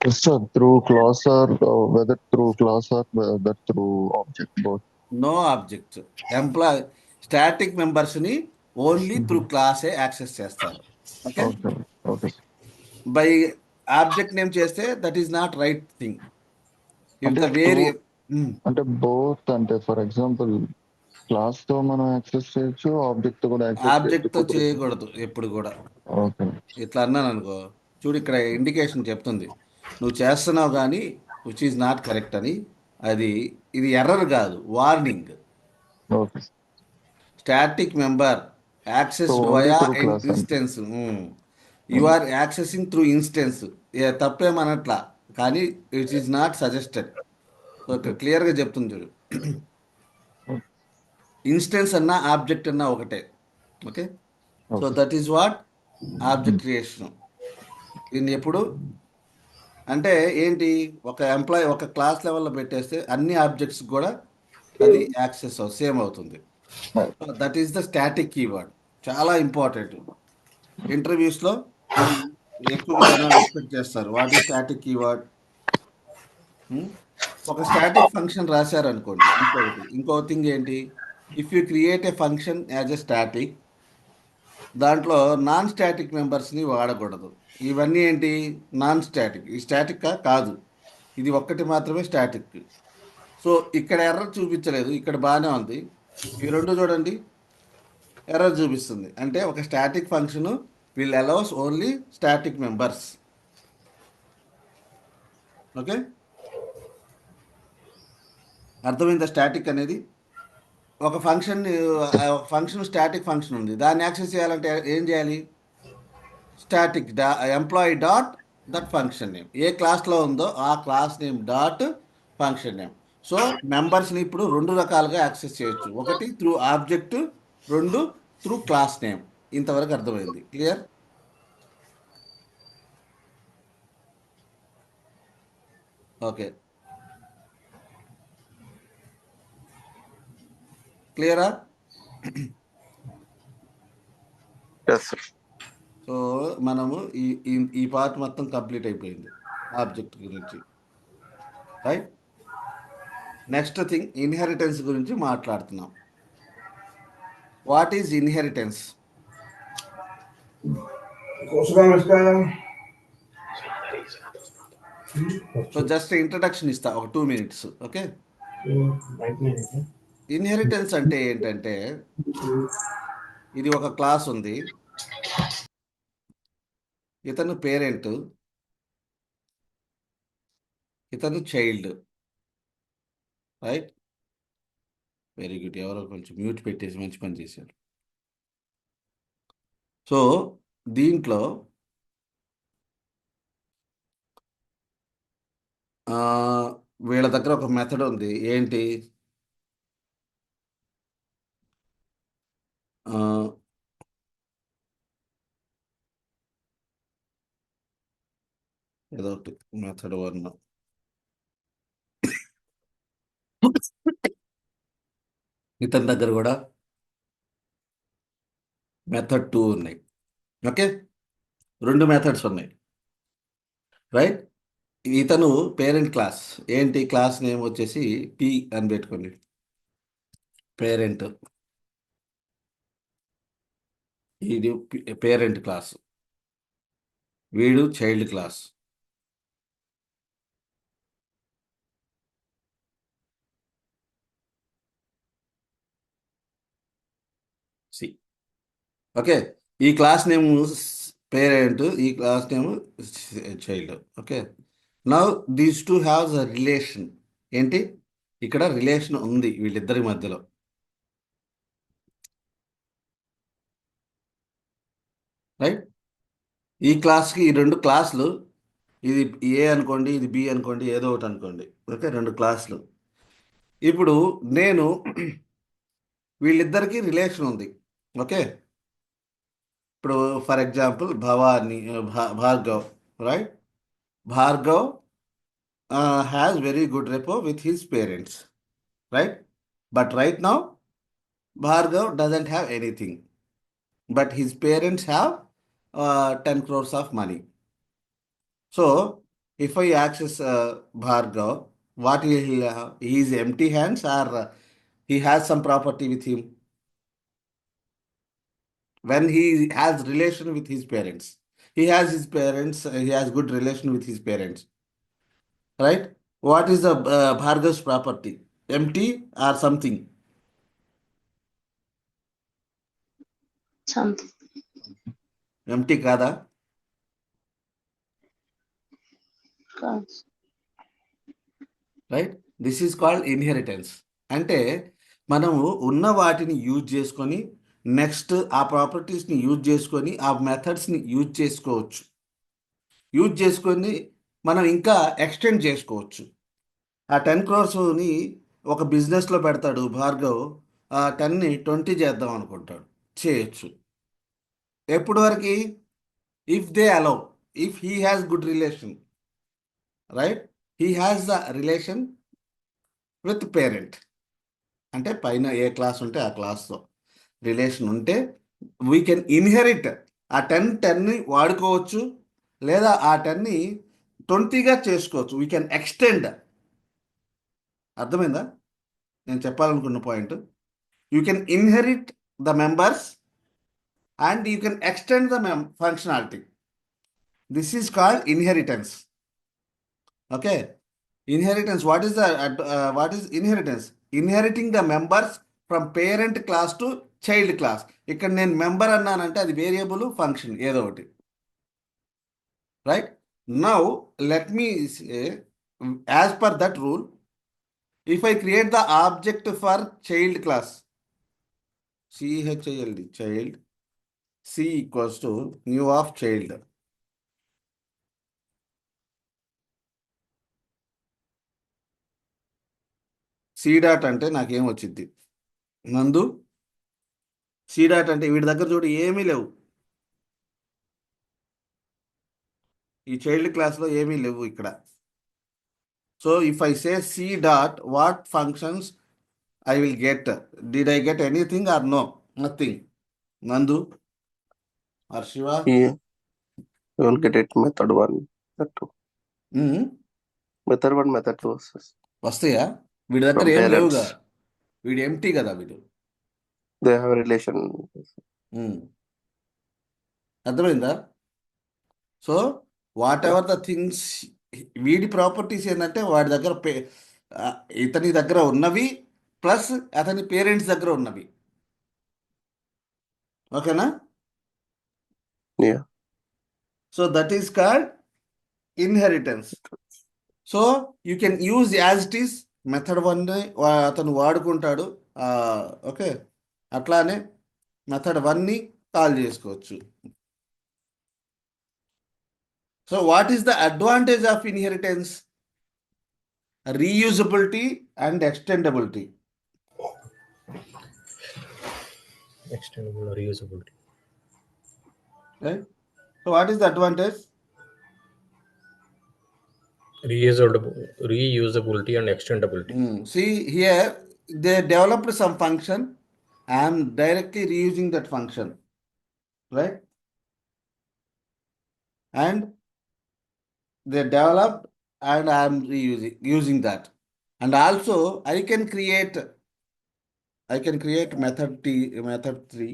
Yes, sir. Through class or whether through class or whether through object both. No object. Employee static మెంబర్స్ని ఓన్లీ త్రూ క్లాసే యాక్సెస్ చేస్తారు. Okay, Okay. Okay. By object name చేస్తే that is not right thing. If అంటే the very అంటే both, అంటే for example class తో మనం access చేయొచ్చు, ఆబ్జెక్ట్ తో కూడా ఆబ్జెక్ట్తో యాక్సెస్ చేయకూడదు ఎప్పుడు కూడా. ఓకే. ఇట్లా అన్నాను అనుకో, చూడు ఇక్కడ ఇండికేషన్ చెప్తుంది, నువ్వు చేస్తున్నావు కానీ విచ్ ఈజ్ నాట్ కరెక్ట్ అని. ఇది ఎర్రర్ కాదు, warning. Okay. Static member access So only via through class and- instance. You are accessing through instance, తప్పేమనట్లా, కానీ it is not suggested. Okay, క్లియర్గా చెప్తుంది చూడు. ఇన్స్టెన్స్ అన్నా ఆబ్జెక్ట్ అన్నా ఒకటే. Okay, so that is what object creation. దీన్ని ఎప్పుడు అంటే ఏంటి, ఒక ఎంప్లాయీ ఒక క్లాస్ లెవెల్లో పెట్టేస్తే అన్ని ఆబ్జెక్ట్స్ కూడా అది యాక్సెస్ సేమ్ అవుతుంది. That is the static keyword. చాలా ఇంపార్టెంట్. ఇంటర్వ్యూస్లో ఎక్కువగా జనాలు ఎక్స్పెక్ట్ చేస్తారు, వాట్ ఈస్ స్టాటిక్ కీవర్డ్. ఒక స్టాటిక్ ఫంక్షన్ రాశారనుకోండి, ఇంకో థింగ్ ఏంటి, if you create a function as a static, దాంట్లో నాన్ స్టాటిక్ మెంబర్స్ని వాడకూడదు. ఇవన్నీ ఏంటి, నాన్ స్టాటిక్. ఈ స్టాటిక్ కాదు, ఇది ఒక్కటి మాత్రమే స్టాటిక్. సో ఇక్కడ ఎర్రర్ చూపించలేదు, ఇక్కడ బాగానే ఉంది. ఈ రెండు చూడండి, ఎర్రర్ చూపిస్తుంది. అంటే ఒక static function will allows only static members. Okay, అర్థమైందా? స్టాటిక్ అనేది ఒక ఫంక్షన్ స్టాటిక్ ఫంక్షన్ ఉంది, దాన్ని యాక్సెస్ చేయాలంటే ఏం చేయాలి, static employee dot that function name, ఏ క్లాస్లో ఉందో ఆ class name dot function name. So మెంబర్స్ని ఇప్పుడు రెండు రకాలుగా యాక్సెస్ చేయొచ్చు. ఒకటి త్రూ ఆబ్జెక్ట్, రెండు త్రూ క్లాస్ నేమ్. ఇంతవరకు అర్థమైంది. క్లియర్? ఓకే, క్లియరా? Yes sir. సో మనము ఈ ఈ ఈ పార్ట్ మొత్తం కంప్లీట్ అయిపోయింది ఆబ్జెక్ట్ గురించి, రైట్? నెక్స్ట్ థింగ్ ఇన్హెరిటెన్స్ గురించి మాట్లాడుతున్నాం. What is inheritance? So just introduction ఇస్తా, ఒక 2 minutes. ఓకే, ఇన్హెరిటెన్స్ అంటే ఏంటంటే, ఇది ఒక క్లాస్ ఉంది, ఇతను పేరెంట్, ఇతను చైల్డ్, రైట్? Very good. ఎవరో కొంచెం మ్యూట్ పెట్టేసి మంచి పని చేశారు. సో దీంట్లో వీళ్ళ దగ్గర ఒక మెథడ్ ఉంది. ఏంటి? ఏదో ఒకటి మెథడ్ 1. ఇతని దగ్గర కూడా మెథడ్ 2 ఉన్నాయి. ఓకే, 2 మెథడ్స్ ఉన్నాయి, రైట్? ఇతను పేరెంట్ క్లాస్. ఏంటి క్లాస్ నేమ్ వచ్చేసి పి అని పెట్టుకోండి. పేరెంట్, ఇది పేరెంట్ క్లాస్, వీడు చైల్డ్ క్లాస్. సి. ఓకే, ఈ క్లాస్ నేమ్ పేరెంట్, ఈ class name child. Okay, now these two haves a relation. ఏంటి? ఇక్కడ రిలేషన్ ఉంది వీళ్ళిద్దరి మధ్యలో, రైట్? ఈ క్లాస్కి ఈ 2 క్లాసులు, ఇది ఏ అనుకోండి, ఇది బి అనుకోండి, ఏదో ఒకటి అనుకోండి. ఓకే, 2 క్లాసులు. ఇప్పుడు నేను వీళ్ళిద్దరికి రిలేషన్ ఉంది. ఓకే, ఇప్పుడు for example Bhavani, Bhargav, right? Bhargav has very good repo with his parents, right? But right now Bhargav doesn't have anything, but his parents have 10 crores of money. So, if I access Bhargav, what he have? He is empty hands, or he has some property with him when he has relation with his parents. He has his parents. He has good relation with his parents, right? What is the Bhargav's property? Empty or something? Something. Empty kada? Cause. Right? This is called inheritance. అంటే మనము ఉన్న వాటిని use చేసుకొని next ఆ ప్రాపర్టీస్ని use చేసుకొని ఆ మెథడ్స్ని use చేసుకోవచ్చు. Use చేసుకొని మనం ఇంకా ఎక్స్టెండ్ చేసుకోవచ్చు. ఆ 10 crores ఒక బిజినెస్లో పెడతాడు భార్గవ్, ఆ 10ని 20 చేద్దాం అనుకుంటాడు, చేయొచ్చు. ఎప్పుడు వరకు? If they allow, if he has good relation, right? He has the relation with parent. అంటే పైన ఏ క్లాస్ ఉంటే ఆ క్లాస్తో రిలేషన్ ఉంటే వీ కెన్ ఇన్హెరిట్. ఆ 10ని వాడుకోవచ్చు, లేదా ఆ 10ని 20గా చేసుకోవచ్చు. We can extend. అర్థమైందా నేను చెప్పాలనుకున్న point? You can inherit the members and you can extend the functionality. This is called inheritance. Okay, inheritance. what is inheritance? Inheriting the members from parent class to child class. ఇక్కడ నేను member అన్నానంటే అది variable, function ఏదో ఒకటి, right? Now let me say, as per that rule, if I create the object for child class, CHILD, child, C equals to new of child. C dot అంటే నాకేం వచ్చింది నందు? C dot అంటే వీడి దగ్గర చూడు ఏమీ లేవు, ఈ చైల్డ్ క్లాస్లో ఏమీ లేవు ఇక్కడ. So if I say C dot, what functions I will get? Did I get anything or no? Nothing. Nandu or Shiva? You will get it method 1, method 2. Hmm. Method 1, method 2 వస్తుంది. వస్తాయా? వీడి దగ్గర From ఏం parents. లేవుగా, వీడు empty కదా వీడు. They have a relation. అర్థమైందా? So what ever the things, వీడి ప్రాపర్టీస్ ఏంటంటే వాడి దగ్గర ఇతని దగ్గర ఉన్నవి ప్లస్ అతని పేరెంట్స్ దగ్గర ఉన్నవి. ఓకేనా? Yeah. So that is called inheritance. So you can use as it is method 1 అతను వాడుకుంటాడు. ఓకే, అట్లానే మెథడ్ 1ని కాల్ చేసుకోవచ్చు. So what is the advantage of inheritance? Reusability and extendability. Extendable or reusability. Right? So what is the advantage? Reusability and extendability. See here, they developed some function. I am directly reusing that function, right? And they developed and I am using that. And also I can create method 3.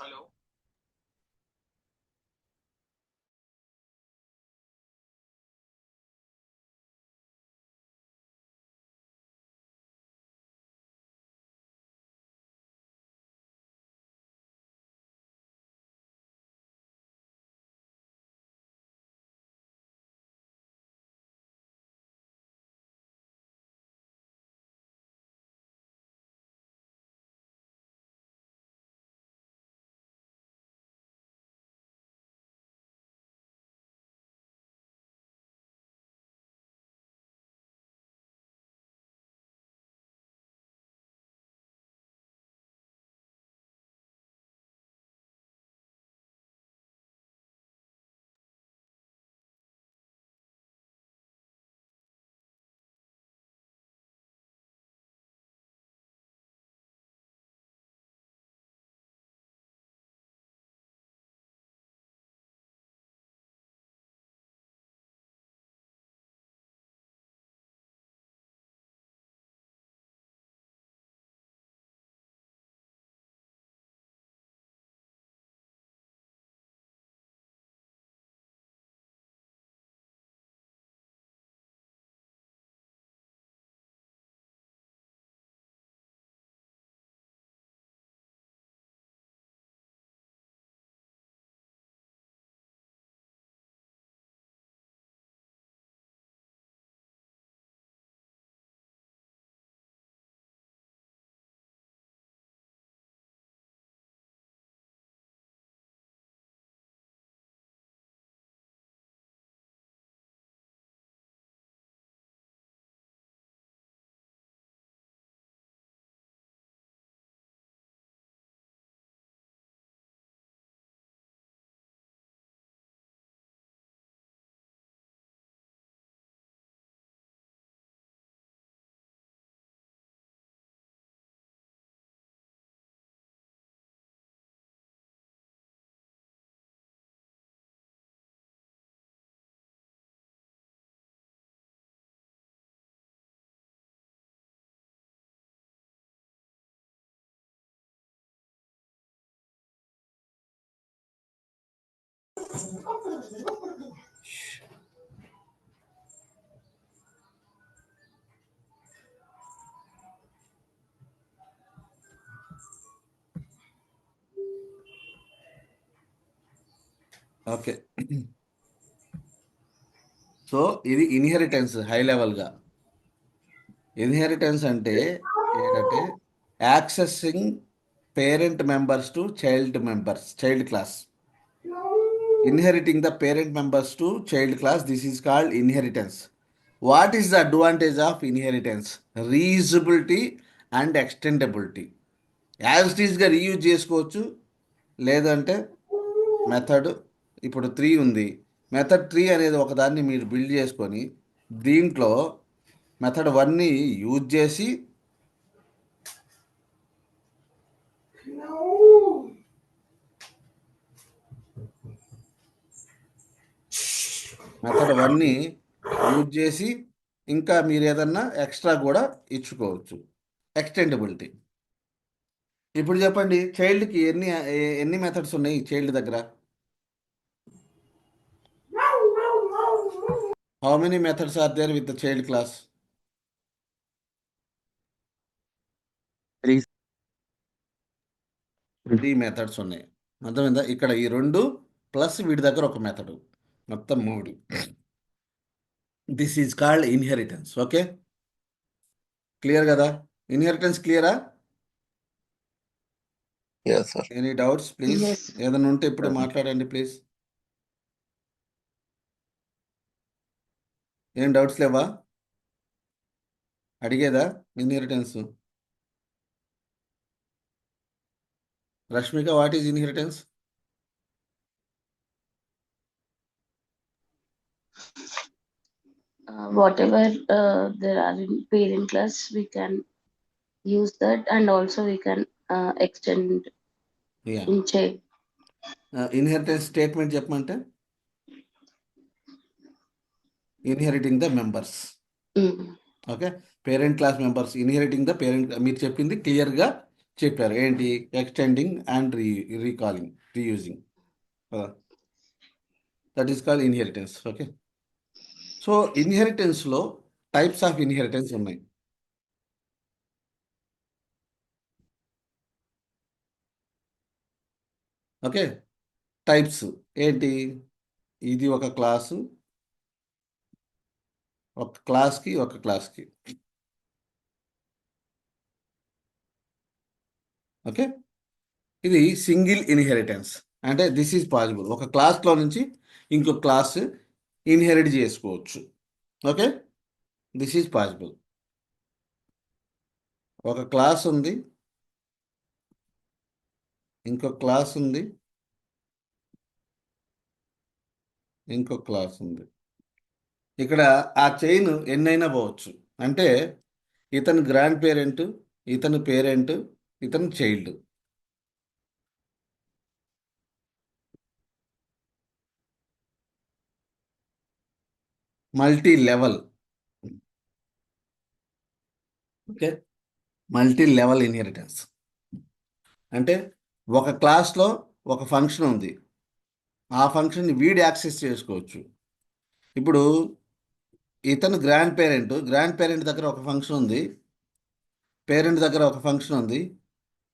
Hello. Okay. So ఇది inheritance high లెవెల్గా. Inheritance అంటే ఏంటంటే accessing parent members to child class. Inheriting the parent members to child class, this is called inheritance. What is the advantage of inheritance? Reusability and extendability. As it ఈస్గా reuse చేసుకోవచ్చు, లేదంటే method ఇప్పుడు 3 ఉంది. Method 3 అనేది ఒకదాన్ని మీరు build చేసుకొని దీంట్లో మెథడ్ 1ని యూజ్ చేసి యూజ్ చేసి ఇంకా మీరు ఏదన్నా ఎక్స్ట్రా కూడా ఇచ్చుకోవచ్చు. ఎక్స్టెండబిలిటీ. ఇప్పుడు చెప్పండి, చైల్డ్కి ఎన్ని మెథడ్స్ ఉన్నాయి చైల్డ్ దగ్గర? How many methods are there with the child class? 3 methods ఉన్నాయి. అర్థమైందా? ఇక్కడ ఈ 2 ప్లస్ వీడి దగ్గర ఒక మెథడ్, మొత్తం 3. This is called inheritance. Okay, clear కదా? ఇన్హెరిటెన్స్ క్లియరా? Yes, sir. Any doubts please? Yes. ఏదైనా ఉంటే ఇప్పుడే మాట్లాడండి ప్లీజ్. ఏం డౌట్స్ లేవా? అడిగేదా inheritance? Rashmika, what is inheritance? Whatever there are in parent class, we can use that, and also we can extend yeah, in child. Inheritance statement చెప్పమంటే inheriting the members. Mm. Okay, parent class members inheriting the parent. మీరు చెప్పింది క్లియర్గా చెప్పారు. ఏంటి? Extending and recalling, reusing. That is called inheritance. Okay, so ఇన్హెరిటెన్స్లో types of inheritance ఉన్నాయి. Okay, types ఏంటి? ఇది ఒక క్లాసు, ఒక క్లాస్కి. ఓకే, ఇది సింగిల్ ఇన్హెరిటెన్స్. అంటే దిస్ ఈజ్ పాసిబుల్. ఒక క్లాస్లో నుంచి ఇంకొక క్లాస్ ఇన్హెరిట్ చేసుకోవచ్చు. Okay, this is possible. ఒక క్లాస్ ఉంది, ఇంకొక క్లాస్ ఉంది, ఇంకొక క్లాస్ ఉంది. ఇక్కడ ఆ చైన్ ఎన్నైనా పోవచ్చు. అంటే ఇతను గ్రాండ్ పేరెంట్, ఇతను పేరెంట్, ఇతను child. Multi level. Okay, multi level inheritance అంటే ఒక క్లాస్లో ఒక ఫంక్షన్ ఉంది, ఆ ఫంక్షన్ని వీడు యాక్సెస్ చేసుకోవచ్చు. ఇప్పుడు ఇతను గ్రాండ్ పేరెంట్ దగ్గర ఒక ఫంక్షన్ ఉంది, పేరెంట్ దగ్గర ఒక ఫంక్షన్ ఉంది,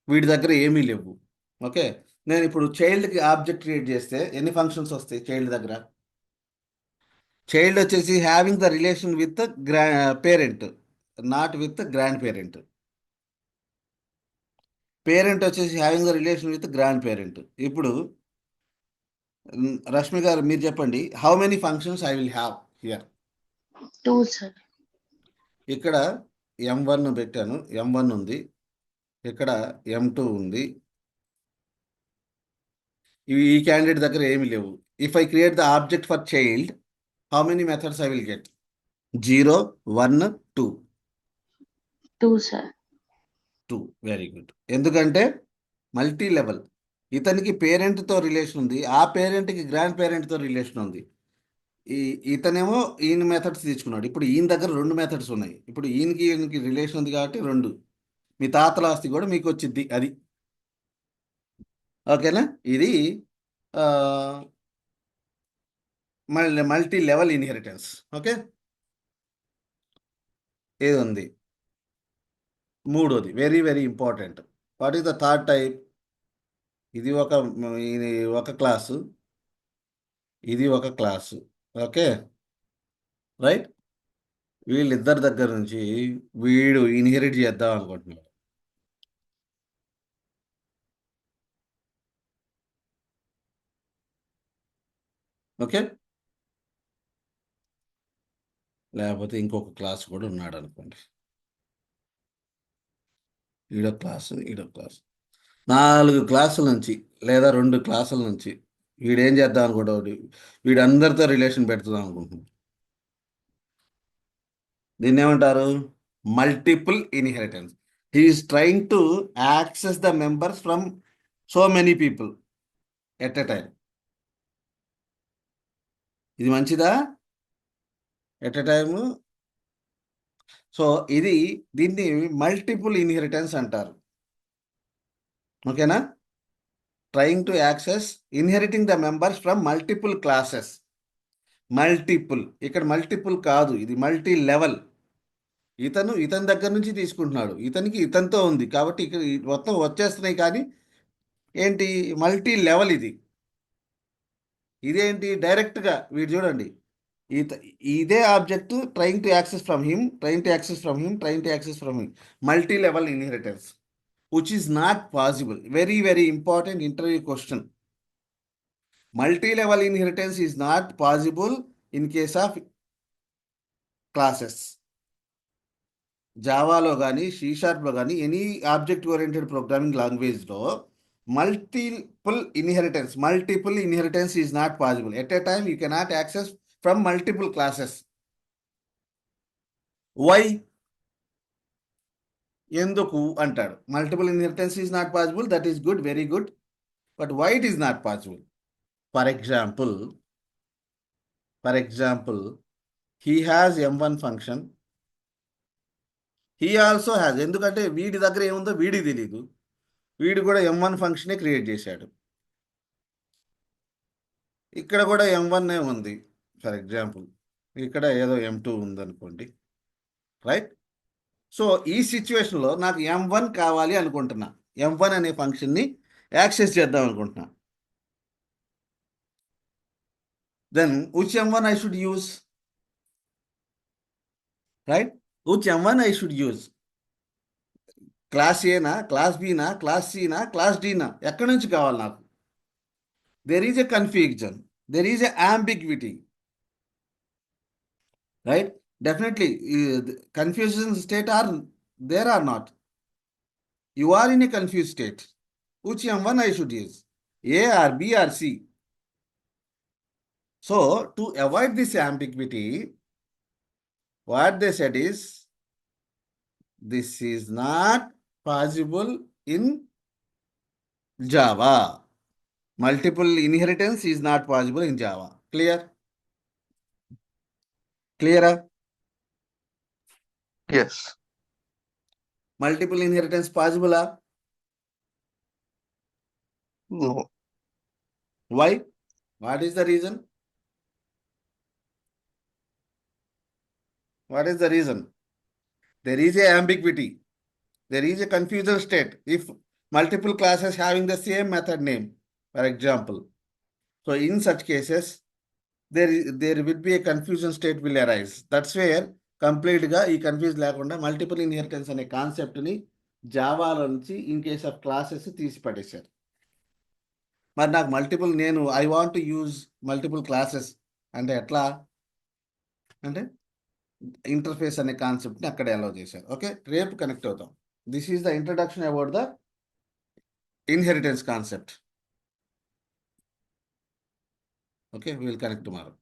వీడి దగ్గర ఏమీ లేవు. ఓకే, నేను ఇప్పుడు చైల్డ్కి ఆబ్జెక్ట్ క్రియేట్ చేస్తే ఎన్ని ఫంక్షన్స్ వస్తాయి చైల్డ్ దగ్గర? చైల్డ్ వచ్చేసి having the relation with parent, not with grandparent. Parent వచ్చేసి having the relation with grandparent. ఇప్పుడు రష్మి గారు మీరు చెప్పండి, how many functions I will have here? 2, sir. ఇక్కడ M1 పెట్టాను, M1 ఉంది, ఇక్కడ M2 ఉంది. ఈ క్యాండిడేట్ దగ్గర ఏమి లేవు. If I create the object for child, how many methods I will get? 0, 1, 2. 2, sir. 2. Very good. ఎందుకంటే మల్టీ లెవెల్. ఇతనికి పేరెంట్తో రిలేషన్ ఉంది, ఆ పేరెంట్కి గ్రాండ్ పేరెంట్తో రిలేషన్ ఉంది. ఇతనేమో ఈయన మెథడ్స్ తీసుకున్నాడు. ఇప్పుడు ఈయన దగ్గర 2 మెథడ్స్ ఉన్నాయి. ఇప్పుడు ఈయనకి రిలేషన్ ఉంది కాబట్టి 2. మీ తాతల ఆస్తి కూడా మీకు వచ్చింది అది. ఓకేనా? ఇది మల్టీ లెవెల్ ఇన్హెరిటెన్స్. ఓకే, ఇది ఉంది. మూడోది very very important. What is the third type? ఇది ఒక క్లాసు, ఇది ఒక క్లాసు. Okay, right. వీళ్ళిద్దరి దగ్గర నుంచి వీడు ఇన్హెరిట్ చేద్దాం అనుకుంటున్నాడు. ఓకే, లేకపోతే ఇంకొక క్లాస్ కూడా ఉన్నాడు అనుకోండి. ఈడో క్లాసు 4 క్లాసుల నుంచి లేదా 2 క్లాసుల నుంచి వీడేం చేద్దాం అనుకుంటాడు, వీడందరితో రిలేషన్ పెడుతున్నాం అనుకుంటున్నాడు. దీన్ని ఏమంటారు? Multiple inheritance. He is trying to access the members from so many people at a time. ఇది మంచిదా? At a time. సో దీన్ని మల్టిపుల్ ఇన్హెరిటెన్స్ అంటారు. ఓకేనా? Trying to access inheriting the members from multiple classes. Multiple, ఇక్కడ multiple కాదు, ఇది multi level. ఇతని దగ్గర నుంచి తీసుకుంటున్నాడు, ఇతనికి ఇతనితో ఉంది కాబట్టి ఇక్కడ మొత్తం వచ్చేస్తున్నాయి. కానీ ఏంటి? Multi level. ఇదేంటి? డైరెక్ట్గా వీడు చూడండి, ఇదే object trying to access from him, trying to access from him, trying to access from him. Multi level inheritance which is not possible. Very, very important interview question. Multi-level inheritance is not possible in case of classes. జావాలో కానీ C#లో కానీ any object oriented programming లాంగ్వేజ్లో multiple inheritance is not possible. At a time you cannot access from multiple classes. Why? ఎందుకు అంటాడు. Multiple inheritance is not possible. That is good, very good. But why it is not possible? For example he has m1 function, he also has. ఎందుకంటే వీడి దగ్గర ఏముందో వీడికి తెలీదు, వీడు కూడా m1 ఫంక్షనే క్రియేట్ చేశాడు. ఇక్కడ కూడా m1 ఉంది. ఫర్ ఎగ్జాంపుల్ ఇక్కడ ఏదో m2 ఉందనుకోండి, రైట్? సో ఈ సిచ్యువేషన్లో నాకు m1 కావాలి అనుకుంటున్నా, m1 అనే ఫంక్షన్ని యాక్సెస్ చేద్దాం అనుకుంటున్నా. Then which m1 I should use? Right? which m1 I should use? Class ఏనా, క్లాస్ బీనా, క్లాస్ సీనా, క్లాస్ డీనా? ఎక్కడి నుంచి కావాలి నాకు? There is a confusion, there is a ambiguity, right? Definitely confusion state are there are not. You are in a confused state. Which m1 I should use? A or B or C? So to avoid this ambiguity, what they said is, this is not possible in Java. Multiple inheritance is not possible in Java. Clear? Clear? Yes. Multiple inheritance possible? No. Why? What is the reason? What is the reason? There is a ambiguity. There is a confusion state. If multiple classes having the same method name, for example. So in such cases, there will be a confusion state will arise. That's where complete గా ఈ confuse లేకుండా multiple inheritance అనే కాన్సెప్ట్ని జావాలో నుంచి in case of classes తీసి పడేశారు. మరి నాకు I want to use multiple classes అంటే ఎట్లా? అంటే ఇంటర్ఫేస్ అనే కాన్సెప్ట్ని అక్కడ అలౌ చేశారు. ఓకే, రేపు కనెక్ట్ అవుతాం. This is the introduction about the inheritance concept. Okay, we will connect tomorrow.